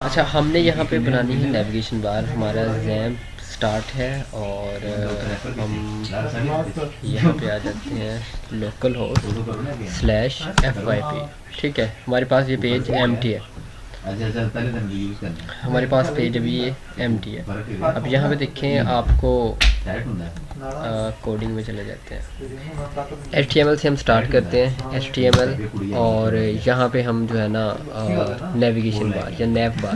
अच्छा, हमने यहाँ पे बनानी है नेविगेशन बार। हमारा जैम स्टार्ट है और हम यहाँ पे आ जाते हैं लोकल host/fyp। ठीक है, हमारे पास ये पेज एम्प्टी है। हमारे पास पेज अभी ये एम्प्टी है। अब यहाँ पे देखें आपको कोडिंग में चले जाते हैं। HTML से हम स्टार्ट करते हैं, HTML, और यहाँ पे हम जो है ना नेविगेशन बार या नैव बार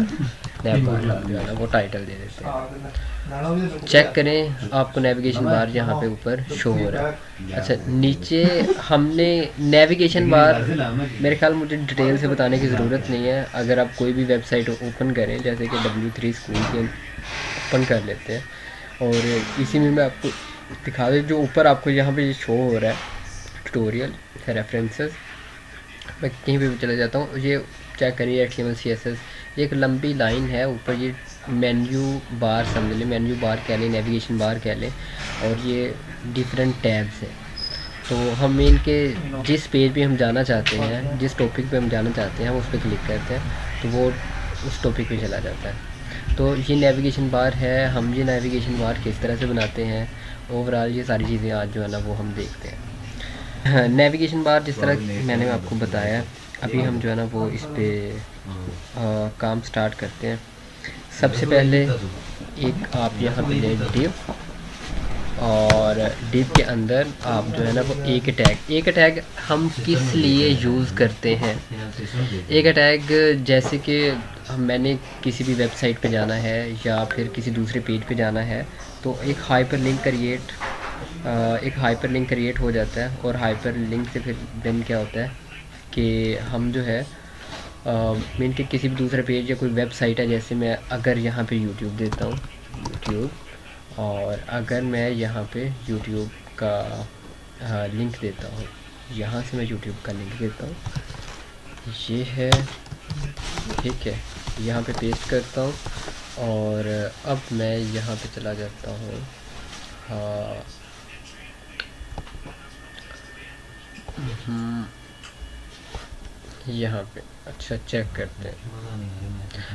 हम जो है ना वो टाइटल दे देते हैं। चेक करें आपको नेविगेशन बार यहाँ पे ऊपर शो हो रहा है। अच्छा, नीचे हमने नेविगेशन बार, मेरे ख्याल मुझे डिटेल से बताने की ज़रूरत नहीं है। अगर आप कोई भी वेबसाइट ओपन करें, जैसे कि W3 स्कूल की ओपन कर लेते हैं, और इसी में मैं आपको दिखा दें जो ऊपर आपको यहाँ पे शो हो रहा है ट्यूटोरियल रेफरेंसेस। मैं कहीं पे भी चले जाता हूँ, ये चेक करिए HTML CSS, ये एक लंबी लाइन है ऊपर, ये मेन्यू बार समझ लें, मेन्यू बार कह लें, नेविगेशन बार कह लें, और ये डिफरेंट टैब्स हैं। तो हम इनके जिस पेज पे हम जाना चाहते हैं, जिस टॉपिक पे हम जाना चाहते हैं, हम उस पर क्लिक करते हैं तो वो उस टॉपिक पे चला जाता है। तो ये नेविगेशन बार है। हम ये नेविगेशन बार किस तरह से बनाते हैं, ओवरऑल ये सारी चीज़ें आज जो है ना वो हम देखते हैं। नेविगेशन बार जिस तरह मैंने आपको बताया, अभी हम जो है ना वो इस पे काम स्टार्ट करते हैं। सबसे पहले एक आप यहाँ पे ले डिव, और डिव के अंदर आप जो है ना वो एक टैग हम किस लिए यूज़ करते हैं। एक टैग जैसे कि मैंने किसी भी वेबसाइट पे जाना है या फिर किसी दूसरे पेज पे जाना है, तो एक हाइपर लिंक क्रिएट हो जाता है। और हाइपर लिंक से फिर देन क्या होता है कि हम जो है मीन के किसी भी दूसरे पेज या कोई वेबसाइट है, जैसे मैं अगर यहाँ पे यूट्यूब देता हूँ यूट्यूब, और अगर मैं यहाँ पे यूट्यूब का लिंक देता हूँ, यहाँ से मैं यूट्यूब का लिंक देता हूँ, ये है, ठीक है, यहाँ पे पेस्ट करता हूँ, और अब मैं यहाँ पे चला जाता हूँ यहाँ पे। अच्छा, चेक करते हैं।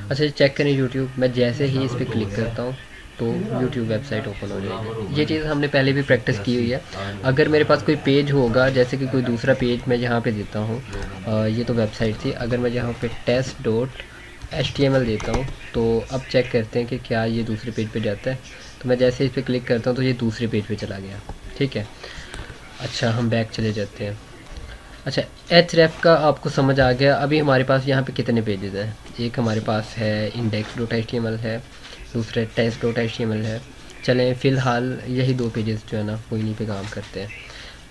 अच्छा, चेक करें यूट्यूब, मैं जैसे ही इस पर क्लिक करता हूँ तो यूट्यूब वेबसाइट ओपन हो जाएगी। ये चीज़ हमने पहले भी प्रैक्टिस की हुई है। अगर मेरे पास कोई पेज होगा, जैसे कि कोई दूसरा पेज मैं यहाँ पे देता हूँ, ये तो वेबसाइट थी, अगर मैं यहाँ पे test.html देता हूँ, तो अब चेक करते हैं कि क्या ये दूसरे पेज पे जाता है। तो मैं जैसे इस पर क्लिक करता हूँ तो ये दूसरे पेज पे चला गया। ठीक है, अच्छा, हम बैक चले जाते हैं। अच्छा, href का आपको समझ आ गया। अभी हमारे पास यहाँ पे कितने पेजेस हैं? एक हमारे पास है index.html है, दूसरे test.html है। चलें, फ़िलहाल यही दो पेजेस जो है ना वो इन्हीं पे काम करते हैं।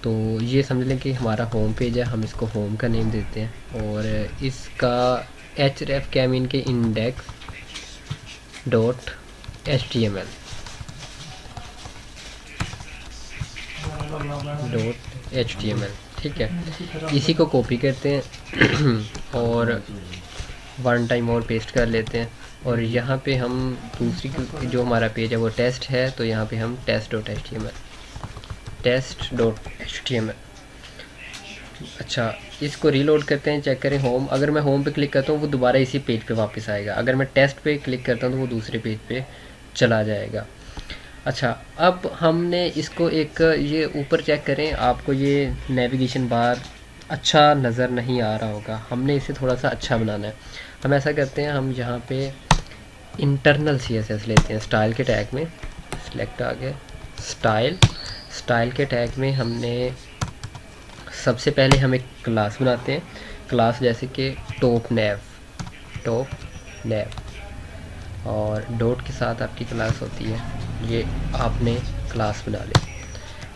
तो ये समझ लें कि हमारा होम पेज है, हम इसको होम का नेम देते हैं, और इसका href क्या मीन के index.html। ठीक है, इसी को कॉपी करते हैं और वन टाइम और पेस्ट कर लेते हैं, और यहाँ पे हम दूसरी जो हमारा पेज है वो टेस्ट है, तो यहाँ पे हम टेस्ट.html। अच्छा, इसको रीलोड करते हैं, चेक करें होम। अगर मैं होम पे क्लिक करता हूँ वो दोबारा इसी पेज पे वापस आएगा। अगर मैं टेस्ट पे क्लिक करता हूँ तो वो दूसरे पेज पे चला जाएगा। अच्छा, अब हमने इसको एक, ये ऊपर चेक करें, आपको ये नेविगेशन बार अच्छा नज़र नहीं आ रहा होगा। हमने इसे थोड़ा सा अच्छा बनाना है। हम ऐसा करते हैं, हम यहाँ पे इंटरनल CSS लेते हैं। स्टाइल के टैग में सिलेक्ट आ गया, स्टाइल के टैग में हमने सबसे पहले हम एक क्लास बनाते हैं। क्लास जैसे कि टॉप नैव, और डॉट के साथ आपकी क्लास होती है, ये आपने क्लास बना ली।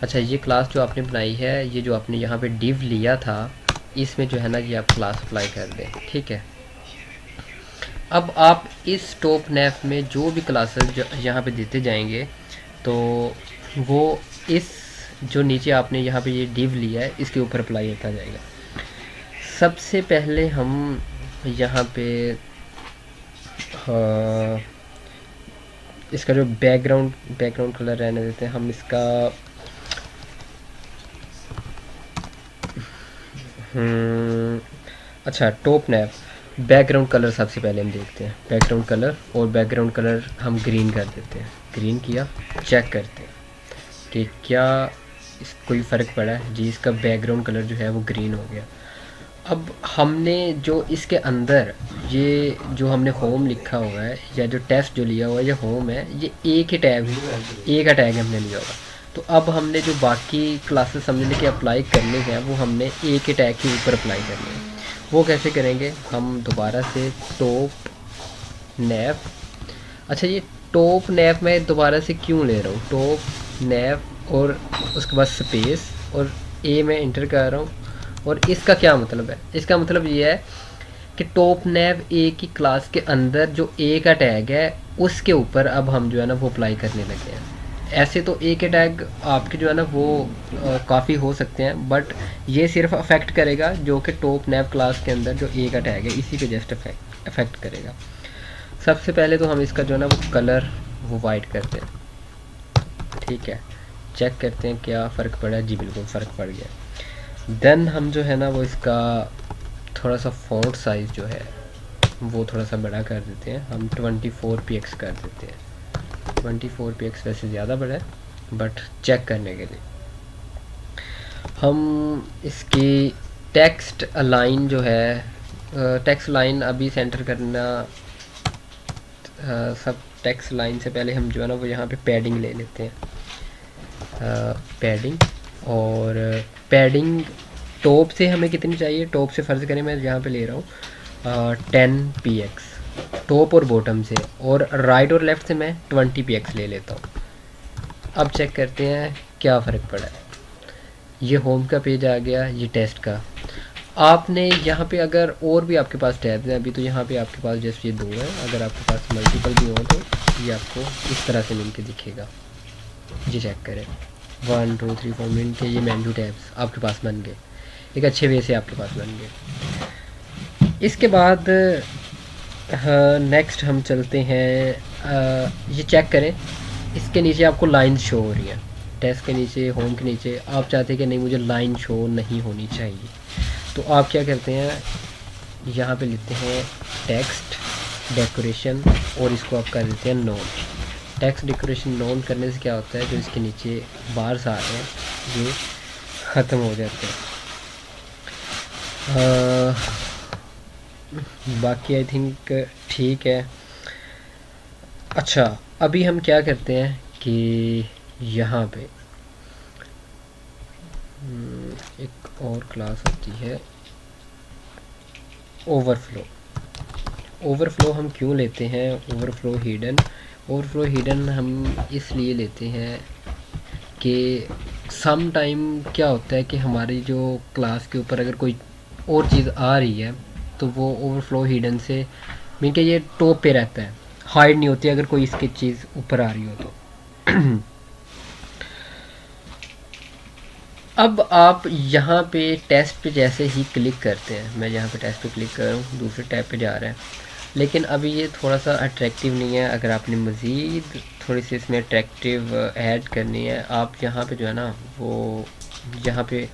अच्छा, ये क्लास जो आपने बनाई है, ये जो आपने यहाँ पे डिव लिया था, इसमें जो है ना ये आप क्लास अप्लाई कर दें। ठीक है, अब आप इस टॉप नैव में जो भी क्लासेस यहाँ पे देते जाएंगे, तो वो इस जो नीचे आपने यहाँ पे ये डिव लिया है इसके ऊपर अप्लाई होता जाएगा। सबसे पहले हम यहाँ पे इसका जो बैकग्राउंड कलर रहने देते हैं, हम इसका अच्छा, टॉप नैव, बैकग्राउंड कलर सबसे पहले हम देखते हैं, बैकग्राउंड कलर, और बैकग्राउंड कलर हम ग्रीन कर देते हैं। ग्रीन किया, चेक करते हैं कि क्या इस कोई फ़र्क पड़ा है जी। इसका बैकग्राउंड कलर जो है वो ग्रीन हो गया। अब हमने जो इसके अंदर ये जो हमने होम लिखा हुआ है या जो टेस्ट जो लिया हुआ है ये होम है, ये एक ही टैग हमने लिया होगा। तो अब हमने जो बाकी क्लासेस हमने लेके अप्लाई करने हैं वो हमने एक ही टैग के ऊपर अप्लाई करने हैं। वो कैसे करेंगे, हम दोबारा से टॉप नैव, अच्छा ये टॉप नैव मैं दोबारा से क्यों ले रहा हूँ, टॉप नैव और उसके बाद स्पेस और ए में इंटर कर रहा हूँ। और इसका क्या मतलब है, इसका मतलब ये है कि टॉप नैव ए की क्लास के अंदर जो ए का टैग है उसके ऊपर अब हम जो है ना वो अप्लाई करने लगे हैं। ऐसे तो ए के टैग आपके जो है ना वो काफ़ी हो सकते हैं, बट ये सिर्फ अफेक्ट करेगा जो कि टॉप नैव क्लास के अंदर जो ए का टैग है इसी पे जस्ट अफेक्ट करेगा। सबसे पहले तो हम इसका जो है ना वो कलर वो वाइट करते हैं, ठीक है। चेक करते हैं क्या फ़र्क पड़ा है, जी बिल्कुल फ़र्क पड़ गया। देन हम जो है ना वो इसका थोड़ा सा फ़ॉन्ट साइज़ जो है वो थोड़ा सा बड़ा कर देते हैं, हम 24px कर देते हैं। 24px वैसे ज़्यादा बड़ा है बट चेक करने के लिए हम इसकी टेक्स्ट लाइन जो है, टेक्स्ट लाइन अभी सेंटर करना, सब टेक्स्ट लाइन से पहले हम जो है ना वो यहाँ पे पैडिंग ले लेते हैं, पैडिंग। और पैडिंग टॉप से हमें कितनी चाहिए, टॉप से फ़र्ज़ करें मैं यहाँ पे ले रहा हूँ 10px टॉप और बॉटम से, और राइट और लेफ़्ट से मैं 20px ले लेता हूँ। अब चेक करते हैं क्या फ़र्क पड़ा है। ये होम का पेज आ गया, ये टेस्ट का। आपने यहाँ पे अगर और भी आपके पास टैब्स हैं, अभी तो यहाँ पे आपके पास जस्ट ये 2 है, अगर आपके पास मल्टीपल भी हो तो ये आपको इस तरह से मिलके दिखेगा। ये चेक करें 1 2 3 4 मिनट के ये मेन्यू टैब्स आपके पास बन गए, एक अच्छे वे से आपके पास बन गए। इसके बाद नेक्स्ट हम चलते हैं, ये चेक करें इसके नीचे आपको लाइन शो हो रही है, टेस्ट के नीचे, होम के नीचे। आप चाहते हैं कि नहीं मुझे लाइन शो नहीं होनी चाहिए, तो आप क्या करते हैं, यहाँ पे लिखते हैं टेक्स्ट डेकोरेशन और इसको आप कर देते हैं नोन। टेक्स्ट डेकोरेशन नोन करने से क्या होता है, जो इसके नीचे बार्स आ रहे हैं ये ख़त्म हो जाते हैं। बाकी आई थिंक ठीक है। अच्छा अभी हम क्या करते हैं कि यहाँ पे एक और क्लास आती है ओवरफ्लो। ओवरफ्लो हम क्यों लेते हैं, ओवरफ्लो हिडन हम इसलिए लेते हैं कि सम टाइम क्या होता है कि हमारी जो क्लास के ऊपर अगर कोई और चीज़ आ रही है तो वो ओवरफ्लो हिडन से मीन के ये टॉप पे रहता है, हाइड नहीं होती अगर कोई इसकी चीज़ ऊपर आ रही हो तो। अब आप यहाँ पे टेस्ट पे जैसे ही क्लिक करते हैं, मैं यहाँ पे टेस्ट पे क्लिक कर रहा हूँ, दूसरे टैब पे जा रहा है, लेकिन अभी ये थोड़ा सा अट्रैक्टिव नहीं है। अगर आपने मज़ीद थोड़ी सी इसमें अट्रैक्टिव ऐड करनी है, आप यहाँ पे जो है ना वो यहाँ पे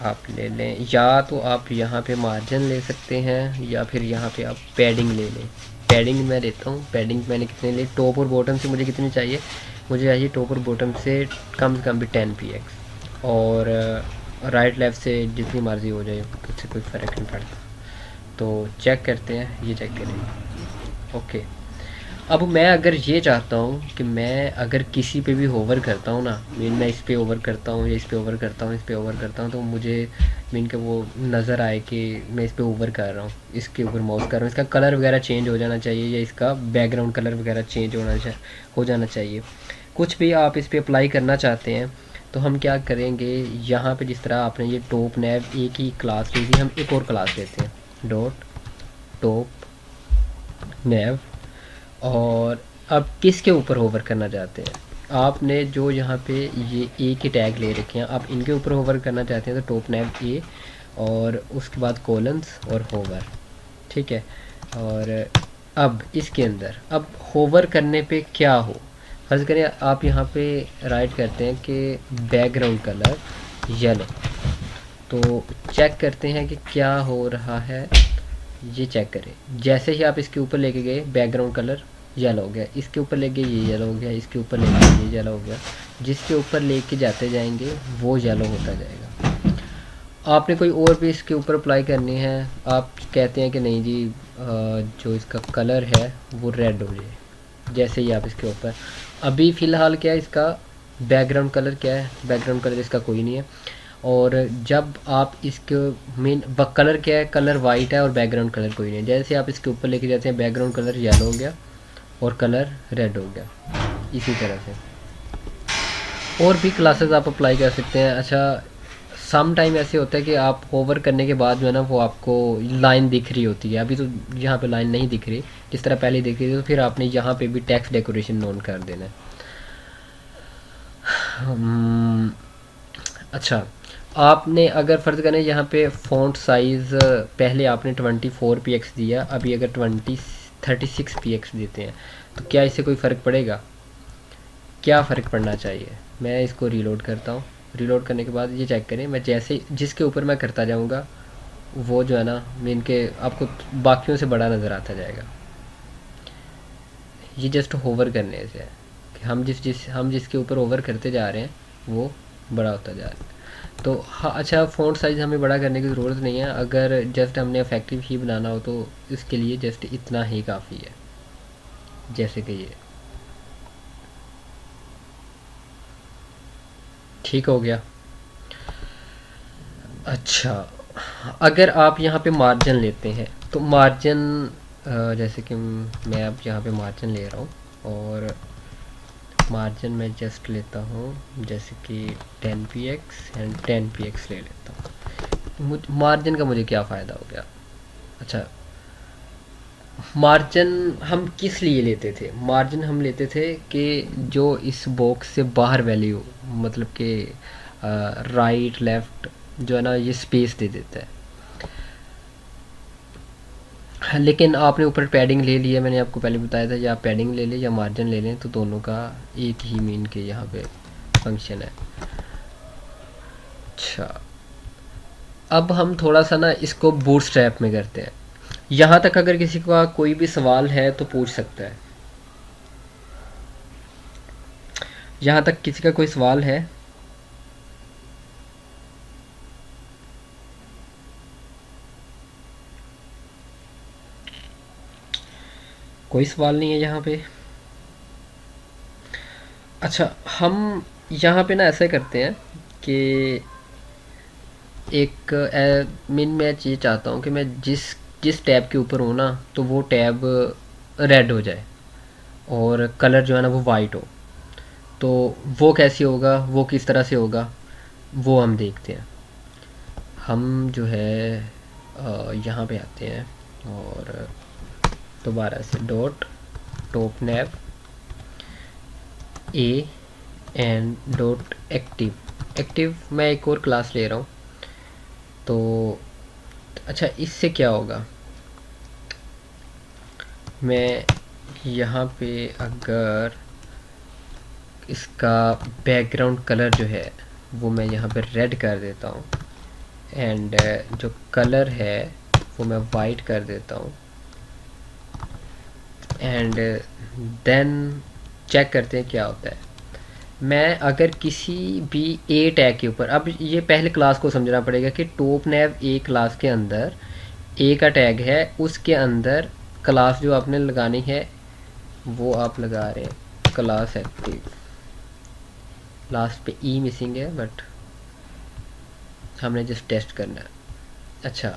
आप ले लें, या तो आप यहाँ पे मार्जिन ले सकते हैं या फिर यहाँ पे आप पैडिंग ले लें। पैडिंग मैं लेता हूँ, पैडिंग मैंने कितने ली, टॉप और बॉटम से मुझे कितनी चाहिए, मुझे चाहिए टॉप और बॉटम से कम भी 10px, और राइट लेफ़्ट से जितनी मर्ज़ी हो जाए उससे कोई फ़र्क नहीं पड़ता। तो चेक करते हैं, ये चेक करें ओके। अब मैं अगर ये चाहता हूँ कि मैं अगर किसी पे भी होवर करता हूँ ना, मीन मैं इस पे ओवर करता हूँ या इस पे ओवर करता हूँ, इस पे ओवर करता हूँ, तो मुझे मीन के वो नज़र आए कि मैं इस पे ओवर कर रहा हूँ, इसके ऊपर माउस कर रहा हूँ, इसका कलर वगैरह चेंज हो जाना चाहिए या इसका बैकग्राउंड कलर वगैरह चेंज हो जाना चाहिए। कुछ भी आप इस पर अप्लाई करना चाहते हैं तो हम क्या करेंगे, यहाँ पे जिस तरह आपने ये टॉप नैव एक ही क्लास ली थी, हम एक और क्लास लेते हैं डॉट टॉप नैव, और अब किसके ऊपर होवर करना चाहते हैं, आपने जो यहाँ पे ये ए के टैग ले रखे हैं आप इनके ऊपर होवर करना चाहते हैं तो टॉप नैव ए और उसके बाद कोलन्स और होवर, ठीक है। और अब इसके अंदर अब होवर करने पे क्या हो, फर्ज करें आप यहाँ पे राइट करते हैं कि बैकग्राउंड कलर येलो, तो चेक करते हैं कि क्या हो रहा है। ये चेक करें, जैसे ही आप इसके ऊपर लेके गए बैकग्राउंड कलर येलो हो गया, इसके ऊपर ले गए ये येलो हो गया, इसके ऊपर ले गए ये येलो हो गया, जिसके ऊपर लेके जाते जाएंगे वो येलो होता जाएगा। आपने कोई और भी इसके ऊपर अप्लाई करनी है, आप कहते हैं कि नहीं जी जो इसका कलर है वो रेड हो जाए, जैसे ही आप इसके ऊपर, अभी फ़िलहाल क्या है इसका बैकग्राउंड कलर क्या है, बैकग्राउंड कलर इसका कोई नहीं है। और जब आप इसके मेन कलर क्या है, कलर वाइट है और बैकग्राउंड कलर कोई नहीं है, जैसे आप इसके ऊपर लेके जाते हैं बैकग्राउंड कलर येलो हो गया और कलर रेड हो गया। इसी तरह से और भी क्लासेस आप अप्लाई कर सकते हैं। अच्छा, सम टाइम ऐसे होता है कि आप होवर करने के बाद जो है ना वो आपको लाइन दिख रही होती है, अभी तो यहाँ पे लाइन नहीं दिख रही जिस तरह पहले दिख रही थी, तो फिर आपने यहाँ पे भी टेक्स्ट डेकोरेशन ऑन कर देना है। अच्छा, आपने अगर फ़र्ज़ करें यहाँ पे फ़ॉन्ट साइज़ पहले आपने 24 px दिया, अभी अगर 36 px देते हैं तो क्या इससे कोई फ़र्क पड़ेगा? क्या फ़र्क पड़ना चाहिए? मैं इसको रीलोड करता हूँ। रीलोड करने के बाद ये चेक करें, मैं जैसे जिसके ऊपर मैं करता जाऊँगा वो जो है ना मीन के आपको बाकियों से बड़ा नज़र आता जाएगा। ये जस्ट होवर करने से है कि हम जिसके ऊपर होवर करते जा रहे हैं वो बड़ा होता जा रहा है। तो हाँ, अच्छा फ़ॉन्ट साइज़ हमें बड़ा करने की ज़रूरत नहीं है, अगर जस्ट हमने इफेक्टिव ही बनाना हो तो इसके लिए जस्ट इतना ही काफ़ी है, जैसे कि ये ठीक हो गया। अच्छा, अगर आप यहाँ पे मार्जिन लेते हैं तो मार्जिन जैसे कि मैं अब यहाँ पे मार्जिन ले रहा हूँ और मार्जिन मैं जस्ट लेता हूँ जैसे कि 10 px एंड 10 px ले लेता हूँ। मार्जिन का मुझे क्या फ़ायदा हो गया? अच्छा, मार्जिन हम किस लिए लेते थे? मार्जिन हम लेते थे कि जो इस बॉक्स से बाहर वैल्यू मतलब कि राइट लेफ़्ट जो है ना ये स्पेस दे देता है। लेकिन आपने ऊपर पैडिंग ले लिया, मैंने आपको पहले बताया था, या आप पैडिंग ले लें या मार्जिन ले लें तो दोनों का एक ही मीन के यहाँ पे फंक्शन है। अच्छा, अब हम थोड़ा सा ना इसको बूटस्ट्रैप में करते हैं। यहाँ तक अगर किसी का कोई भी सवाल है तो पूछ सकता है। यहाँ तक किसी का कोई सवाल है? कोई सवाल नहीं है यहाँ पे? अच्छा, हम यहाँ पे ना ऐसा करते हैं कि एक मीन मैं ये चाहता हूँ कि मैं जिस जिस टैब के ऊपर हूँ ना तो वो टैब रेड हो जाए और कलर जो है ना वो वाइट हो। तो वो कैसे होगा, वो किस तरह से होगा, वो हम देखते हैं। हम जो है यहाँ पे आते हैं और दोबारा से dot top naive A and dot active. Active मैं एक और क्लास ले रहा हूँ। तो अच्छा, इससे क्या होगा, मैं यहाँ पे अगर इसका बैकग्राउंड कलर जो है वो मैं यहाँ पे रेड कर देता हूँ एंड जो कलर है वो मैं वाइट कर देता हूँ एंड देन चेक करते हैं क्या होता है। मैं अगर किसी भी ए टैग के ऊपर, अब ये पहले क्लास को समझना पड़ेगा कि टॉप नैव ए क्लास के अंदर ए का टैग है, उसके अंदर क्लास जो आपने लगानी है वो आप लगा रहे हैं क्लास एक्टिव। लास्ट पे ई मिसिंग है बट हमने जस्ट टेस्ट करना है। अच्छा,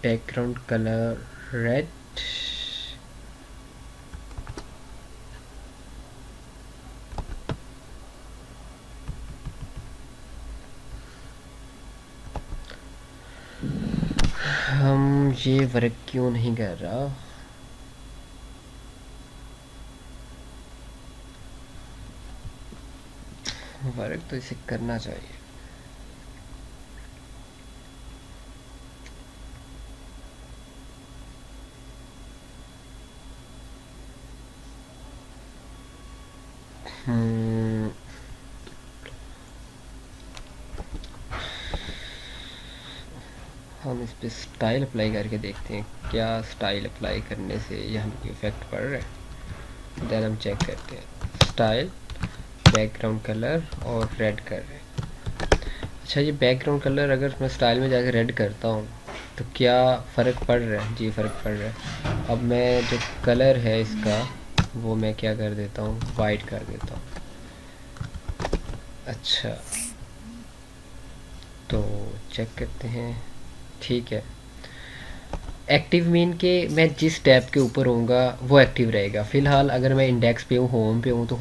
बैकग्राउंड कलर रेड, हम ये वर्क क्यों नहीं कर रहा? वर्क तो इसे करना चाहिए। हम इस पर स्टाइल अप्लाई करके देखते हैं क्या स्टाइल अप्लाई करने से यहाँ पे इफेक्ट पड़ रहा है। देन हम चेक करते हैं स्टाइल, बैकग्राउंड कलर और रेड कर रहे हैं। अच्छा, ये बैकग्राउंड कलर अगर मैं स्टाइल में जाकर रेड करता हूँ तो क्या फ़र्क पड़ रहा है? जी फ़र्क पड़ रहा है। अब मैं जो कलर है इसका वो मैं क्या कर देता हूँ, वाइट कर देता हूँ। अच्छा, तो चेक करते हैं। ठीक है, एक्टिव मीन के मैं जिस टैब के ऊपर होऊंगा वो एक्टिव रहेगा। फ़िलहाल अगर मैं इंडेक्स पे हूँ, होम पे हूँ, तो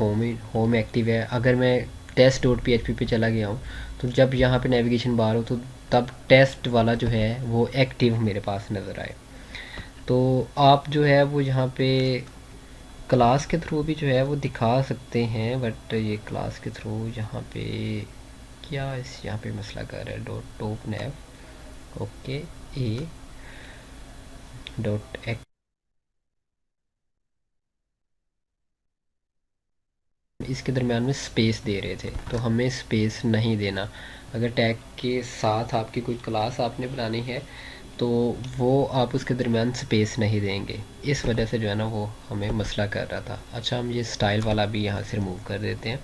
होम एक्टिव है। अगर मैं टेस्ट डॉट PHP पे चला गया हूँ तो जब यहाँ पे नेविगेशन बार हो तो तब टेस्ट वाला जो है वो एक्टिव मेरे पास नज़र आए। तो आप जो है वो यहाँ पे क्लास के थ्रू भी जो है वो दिखा सकते हैं, बट ये क्लास के थ्रू यहाँ पे क्या इस यहाँ पे मसला कर रहा है। डॉट टॉप नेव ओके ए डॉट एक्ट, इसके दरम्यान में स्पेस दे रहे थे तो हमें स्पेस नहीं देना। अगर टैग के साथ आपकी कोई क्लास आपने बनानी है तो वो आप उसके दरमियान स्पेस नहीं देंगे, इस वजह से जो है ना वो हमें मसला कर रहा था। अच्छा, हम ये स्टाइल वाला भी यहाँ से रिमूव कर देते हैं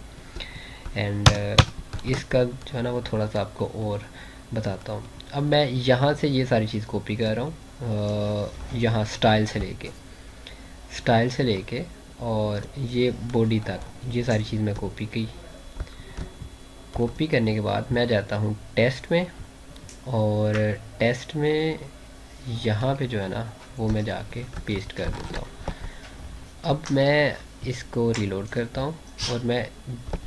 एंड इसका जो है ना वो थोड़ा सा आपको और बताता हूँ। अब मैं यहाँ से ये सारी चीज़ कॉपी कर रहा हूँ, यहाँ स्टाइल से लेके और ये बॉडी तक ये सारी चीज़ मैं कॉपी की। कॉपी करने के बाद मैं जाता हूँ टेस्ट में, और टेस्ट में यहाँ पे जो है ना वो मैं जाके पेस्ट कर देता हूँ। अब मैं इसको रीलोड करता हूँ और मैं,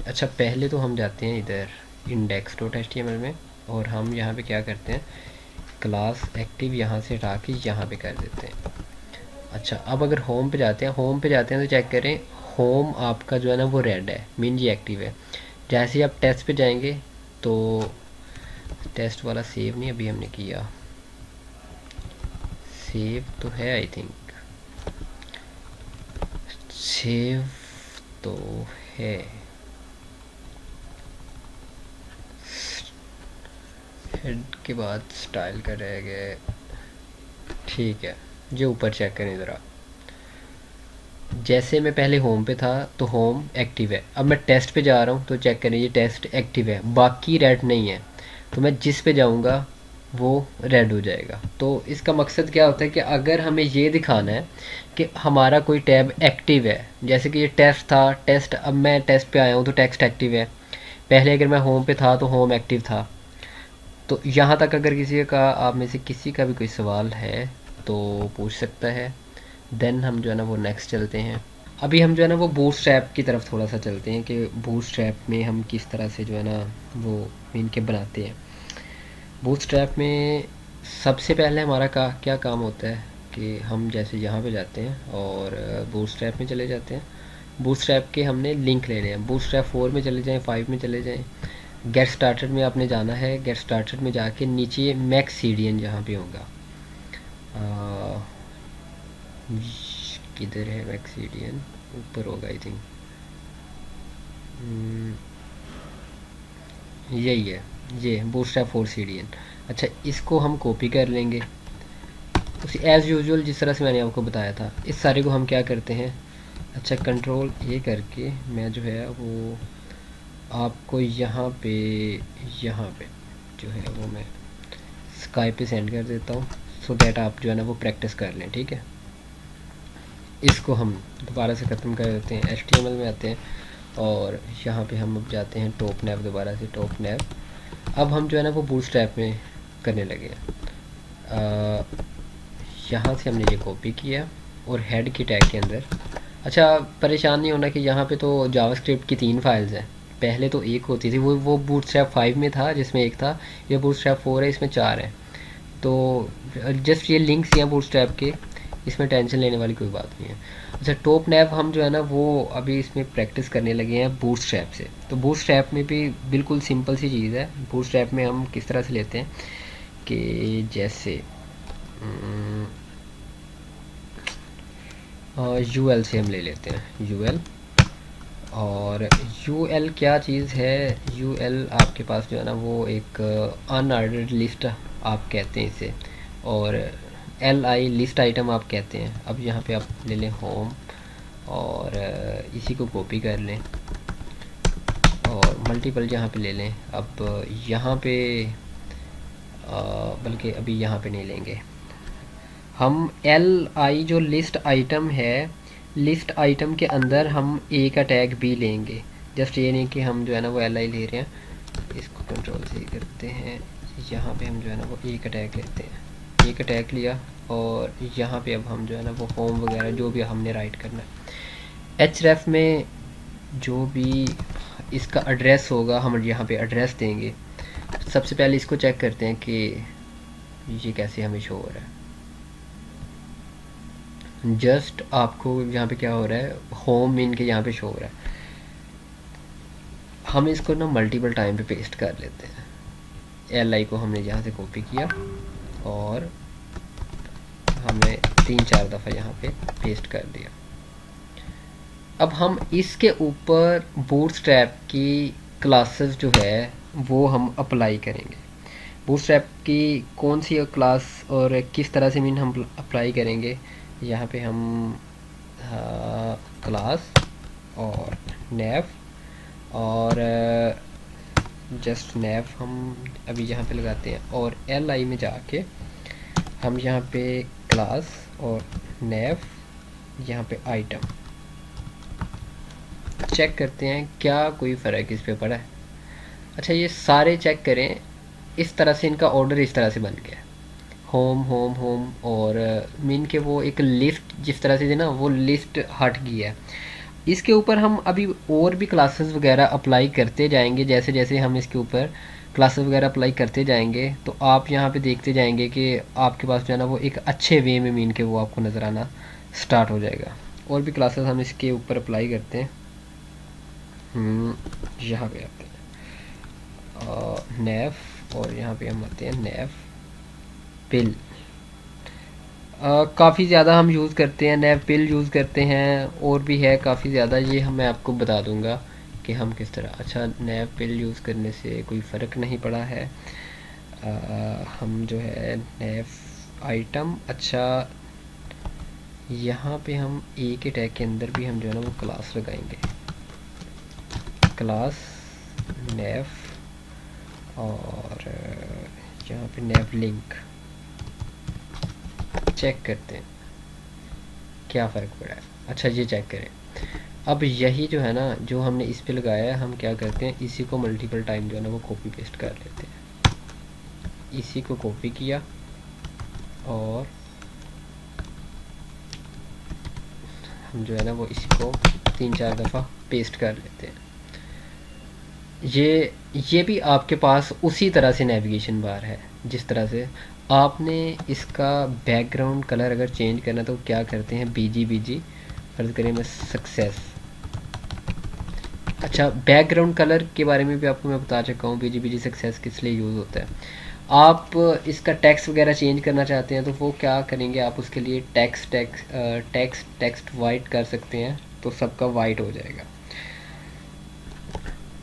अच्छा पहले तो हम जाते हैं इधर index.html में और हम यहाँ पे क्या करते हैं, क्लास एक्टिव यहाँ से हटा के यहाँ पे कर देते हैं। अच्छा, अब अगर होम पे जाते हैं, तो चेक करें होम आपका जो है ना वो रेड है, मीन जी एक्टिव है। जैसे ही आप टेस्ट पे जाएंगे तो टेस्ट वाला सेव नहीं अभी हमने किया, सेव तो है आई थिंक, सेव तो है। हेड के बाद स्टाइल का रह गया, ठीक है। ये ऊपर चेक करें ज़रा, जैसे मैं पहले होम पे था तो होम एक्टिव है, अब मैं टेस्ट पे जा रहा हूँ तो चेक करें ये टेस्ट एक्टिव है, बाकी रेड नहीं है। तो मैं जिस पे जाऊँगा वो रेड हो जाएगा। तो इसका मकसद क्या होता है कि अगर हमें ये दिखाना है कि हमारा कोई टैब एक्टिव है, जैसे कि ये टेस्ट था, टेस्ट, अब मैं टेस्ट पे आया हूँ तो टेक्स्ट एक्टिव है। पहले अगर मैं होम पे था तो होम एक्टिव था। तो यहाँ तक अगर किसी का, आप में से किसी का भी कोई सवाल है तो पूछ सकता है। देन हम जो है ना वो नेक्स्ट चलते हैं। अभी हम जो है ना वो बूटस्ट्रैप की तरफ थोड़ा सा चलते हैं कि बूटस्ट्रैप में हम किस तरह से जो है ना वो मेन के बनाते हैं। बूटस्ट्रैप में सबसे पहले हमारा क्या काम होता है कि हम जैसे यहाँ पे जाते हैं और बूटस्ट्रैप में चले जाते हैं। बूटस्ट्रैप के हमने लिंक लेने हैं, बूटस्ट्रैप 4 में चले जाएं, 5 में चले जाएं। गेट स्टार्टेड में आपने जाना है, गेट स्टार्टेड में जाके नीचे मैक्स सीडियन जहाँ पे होगा, किधर है मैक्सीडियन, ऊपर होगा आई थिंक, यही है, ये बूटस्ट्रैप 4 सीडियन। अच्छा, इसको हम कॉपी कर लेंगे उसी एज़ यूजुअल जिस तरह से मैंने आपको बताया था। इस सारे को हम क्या करते हैं, अच्छा कंट्रोल ये करके मैं जो है वो आपको यहाँ पे जो है वो मैं स्काई पे सेंड कर देता हूँ, सो दैट आप जो है ना वो प्रैक्टिस कर लें, ठीक है। इसको हम दोबारा से ख़त्म कर देते हैं, HTML में आते हैं और यहाँ पे हम अब जाते हैं टॉप नैव, दोबारा से टॉप नैव। अब हम जो है ना वो बूटस्ट्रैप में करने लगे हैं। यहाँ से हमने ये कॉपी किया और हेड की टैग के अंदर, अच्छा परेशान नहीं होना कि यहाँ पे तो जावास्क्रिप्ट की 3 फाइल्स हैं, पहले तो एक होती थी, वो बूटस्ट्रैप 5 में था जिसमें एक था, ये बूटस्ट्रैप 4 है इसमें 4 है। तो जस्ट ये लिंक्स हैं बूटस्ट्रैप के, इसमें टेंशन लेने वाली कोई बात नहीं है। अच्छा, टॉप नैव हम जो है ना वो अभी इसमें प्रैक्टिस करने लगे हैं बूटस्ट्रैप से। तो बूटस्ट्रैप में भी बिल्कुल सिंपल सी चीज़ है। बूटस्ट्रैप में हम किस तरह से लेते हैं कि जैसे UL से हम ले लेते हैं UL, और UL क्या चीज़ है, UL आपके पास जो है ना वो एक अनऑर्डर्ड लिस्ट आप कहते हैं इसे, और LI लिस्ट आइटम आप कहते हैं। अब यहाँ पे आप ले लें होम और इसी को कॉपी कर लें और मल्टीपल यहाँ पे ले लें। अब यहाँ पे बल्कि अभी यहाँ पे नहीं लेंगे हम। LI जो लिस्ट आइटम है, लिस्ट आइटम के अंदर हम A का टैग भी लेंगे। जस्ट ये नहीं कि हम जो है ना वो LI ले रहे हैं, इसको कंट्रोल से करते हैं, यहाँ पे हम जो है ना वो A का टैग लेते हैं। A का टैग लिया और यहाँ पे अब हम जो है ना वो होम वगैरह जो भी हमने राइट करना है। href में जो भी इसका एड्रेस होगा हम यहाँ पे एड्रेस देंगे। सबसे पहले इसको चेक करते हैं कि ये कैसे हमें शो हो रहा है। जस्ट आपको यहाँ पे क्या हो रहा है, होम इनके यहाँ पे शो हो रहा है। हम इसको ना मल्टीपल टाइम पे पेस्ट कर लेते हैं। LI को हमने यहाँ से कॉपी किया और हमने 3-4 दफ़ा यहाँ पे पेस्ट कर दिया। अब हम इसके ऊपर बूटस्ट्रैप की क्लासेस जो है वो हम अप्लाई करेंगे। बूटस्ट्रैप की कौन सी क्लास और किस तरह से मीन हम अप्लाई करेंगे, यहाँ पे हम क्लास और नेव और जस्ट नेव हम अभी यहाँ पे लगाते हैं और LI में जाके हम यहाँ पे क्लास और नेव यहाँ पे आइटम चेक करते हैं क्या कोई फ़र्क इस पे पड़ा है। अच्छा ये सारे चेक करें, इस तरह से इनका ऑर्डर इस तरह से बन गया, होम होम होम और मीन के वो एक लिस्ट जिस तरह से थी ना वो लिस्ट हट गई है। इसके ऊपर हम अभी और भी क्लासेस वगैरह अप्लाई करते जाएंगे। जैसे जैसे हम इसके ऊपर क्लासेस वगैरह अप्लाई करते जाएंगे तो आप यहाँ पे देखते जाएंगे कि आपके पास जो है ना वो एक अच्छे वे में मीन के वो आपको नज़र आना स्टार्ट हो जाएगा। और भी क्लासेस हम इसके ऊपर अप्लाई करते हैं। यहाँ पे आते हैं नेव और यहाँ पे हम आते हैं नेव पिल। काफ़ी ज़्यादा हम यूज़ करते हैं, नेव पिल यूज़ करते हैं, और भी है काफ़ी ज़्यादा, ये मैं आपको बता दूंगा कि हम किस तरह। अच्छा नेव पिल यूज़ करने से कोई फ़र्क नहीं पड़ा है। हम जो है नेव आइटम, अच्छा यहाँ पे हम A के टैग के अंदर भी हम जो है ना वो क्लास लगाएंगे, क्लास नेव और यहाँ पे नेव लिंक। चेक करते हैं क्या फ़र्क पड़ा है। अच्छा ये चेक करें। अब यही जो है ना जो हमने इस पे लगाया है, हम क्या करते हैं इसी को मल्टीपल टाइम जो है ना वो कॉपी पेस्ट कर लेते हैं। इसी को कॉपी किया और हम जो है ना वो इसको 3-4 दफ़ा पेस्ट कर लेते हैं। ये भी आपके पास उसी तरह से नेविगेशन बार है। जिस तरह से आपने इसका बैकग्राउंड कलर अगर चेंज करना तो क्या करते हैं, BG फर्ज करें मैं सक्सेस। अच्छा बैकग्राउंड कलर के बारे में भी आपको मैं बता चुका हूँ, BG सक्सेस किस लिए यूज़ होता है। आप इसका टेक्स्ट वगैरह चेंज करना चाहते हैं तो वो क्या करेंगे, आप उसके लिए टेक्स्ट वाइट कर सकते हैं तो सबका वाइट हो जाएगा।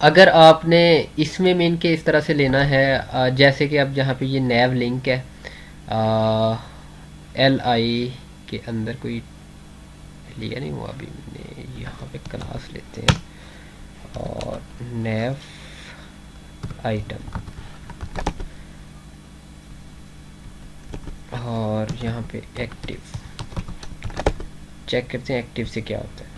अगर आपने इसमें मेन के इस तरह से लेना है, जैसे कि अब जहाँ पे ये नेव लिंक है, LI के अंदर कोई लिया नहीं हुआ अभी मैंने, यहाँ पे क्लास लेते हैं और नेव आइटम और यहाँ पे एक्टिव। चेक करते हैं एक्टिव से क्या होता है।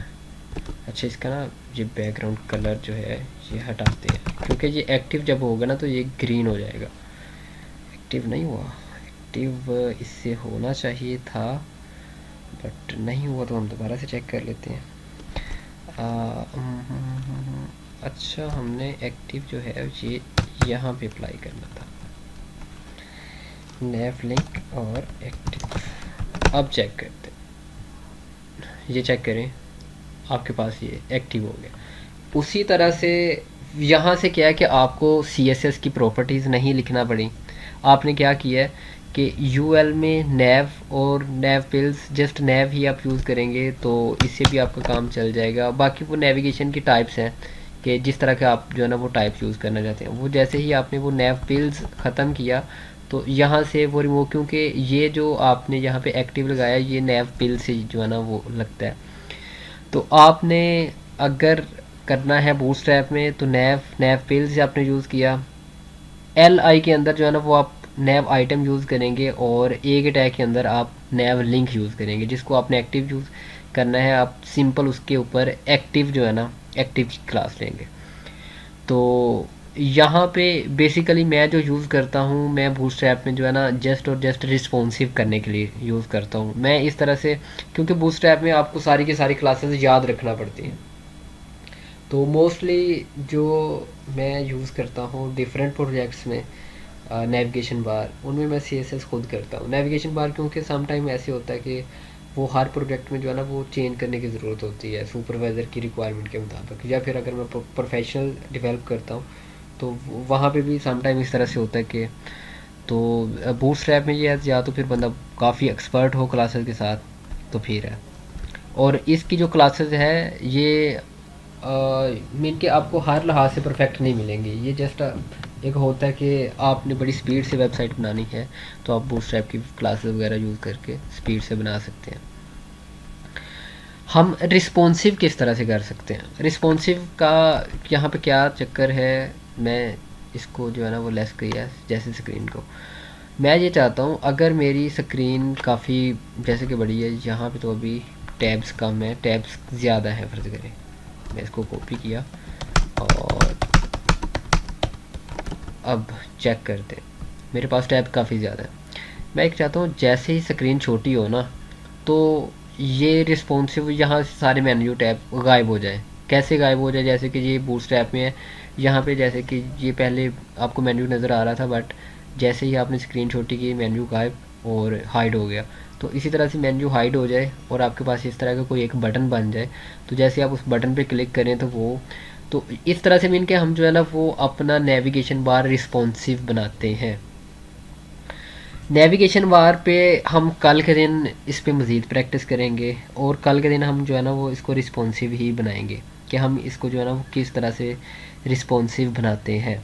अच्छा इसका ना ये बैकग्राउंड कलर जो है ये हटाते हैं, क्योंकि ये एक्टिव जब होगा ना तो ये ग्रीन हो जाएगा। एक्टिव नहीं हुआ, एक्टिव इससे होना चाहिए था बट नहीं हुआ, तो हम दोबारा से चेक कर लेते हैं। अच्छा हमने एक्टिव जो है ये यहाँ पे अप्लाई करना था, नेव लिंक और एक्टिव। अब चेक करते हैं, ये चेक करें आपके पास ये एक्टिव हो गया। उसी तरह से यहाँ से क्या है कि आपको CSS की प्रॉपर्टीज़ नहीं लिखना पड़ी। आपने क्या किया है कि UL में नेव और नेव पिल्स, जस्ट नेव ही आप यूज़ करेंगे तो इससे भी आपका काम चल जाएगा। बाकी वो नेविगेशन की टाइप्स हैं कि जिस तरह के आप जो है ना वो टाइप यूज़ करना चाहते हैं, वो जैसे ही आपने वो नेव पिल्स ख़त्म किया तो यहाँ से वो रिमूव, क्योंकि ये जो आपने यहाँ पे एक्टिव लगाया ये नैव पिल से जो है ना वो लगता है। तो आपने अगर करना है बूटस्ट्रैप में तो नैव पिल से आपने यूज़ किया। एल आई के अंदर जो है ना वो आप नैव आइटम यूज़ करेंगे, और ए के टैग के अंदर आप नैव लिंक यूज़ करेंगे, जिसको आपने एक्टिव यूज़ करना है। आप सिंपल उसके ऊपर एक्टिव जो है ना एक्टिव की क्लास लेंगे। तो यहाँ पे बेसिकली मैं जो यूज़ करता हूँ, मैं बूटस्ट्रैप में जो है ना जस्ट और जस्ट रिस्पॉन्सिव करने के लिए यूज़ करता हूँ मैं इस तरह से, क्योंकि बूटस्ट्रैप में आपको सारी की सारी क्लासेस याद रखना पड़ती हैं। तो मोस्टली जो मैं यूज़ करता हूँ डिफरेंट प्रोजेक्ट्स में नेविगेशन बार, उनमें मैं CSS खुद करता हूँ नेविगेशन बार, क्योंकि सम टाइम ऐसे होता है कि वो हर प्रोजेक्ट में जो है ना वो चेंज करने की ज़रूरत होती है सुपरवाइज़र की रिक्वायरमेंट के मुताबिक, या फिर अगर मैं प्रोफेशनल डेवलप करता हूँ तो वहाँ पे भी सम टाइम इस तरह से होता है कि तो बूटस्ट्रैप में ये है या तो फिर बंदा काफ़ी एक्सपर्ट हो क्लासेस के साथ तो फिर है। और इसकी जो क्लासेस है ये मीन के आपको हर लिहाज से परफेक्ट नहीं मिलेंगी। ये जस्ट एक होता है कि आपने बड़ी स्पीड से वेबसाइट बनानी है तो आप बूटस्ट्रैप की क्लासेस वगैरह यूज़ करके स्पीड से बना सकते हैं। हम रिस्पॉन्सिव किस तरह से कर सकते हैं? रिस्पॉन्सिव का यहाँ पे क्या चक्कर है, मैं इसको जो है ना वो लेस किया जैसे स्क्रीन को। मैं ये चाहता हूँ अगर मेरी स्क्रीन काफ़ी जैसे कि बड़ी है, यहाँ पे तो अभी टैब्स कम है, टैब्स ज़्यादा है फर्ज करें, मैं इसको कॉपी किया और अब चेक करते हैं, मेरे पास टैब काफ़ी ज़्यादा है। मैं एक चाहता हूँ जैसे ही स्क्रीन छोटी हो ना तो ये रिस्पॉन्सिव यहाँ से सारे मेन्यू टैब गायब हो जाए। कैसे गायब हो जाए? जैसे कि ये बूटस्ट्रैप में है, यहाँ पे जैसे कि ये पहले आपको मेन्यू नज़र आ रहा था, बट जैसे ही आपने स्क्रीन छोटी की मेन्यू गायब और हाइड हो गया। तो इसी तरह से मेन्यू हाइड हो जाए और आपके पास इस तरह का कोई एक बटन बन जाए, तो जैसे आप उस बटन पे क्लिक करें तो वो, तो इस तरह से मीन के हम जो है ना वो अपना नेविगेशन बार रिस्पॉन्सिव बनाते हैं। नेविगेशन बार पे हम कल के दिन इस पे मज़ीद प्रैक्टिस करेंगे, और कल के दिन हम जो है ना वो इसको रिस्पॉन्सिव ही बनाएंगे कि हम इसको जो है ना वो किस तरह से रिस्पॉन्सिव बनाते हैं।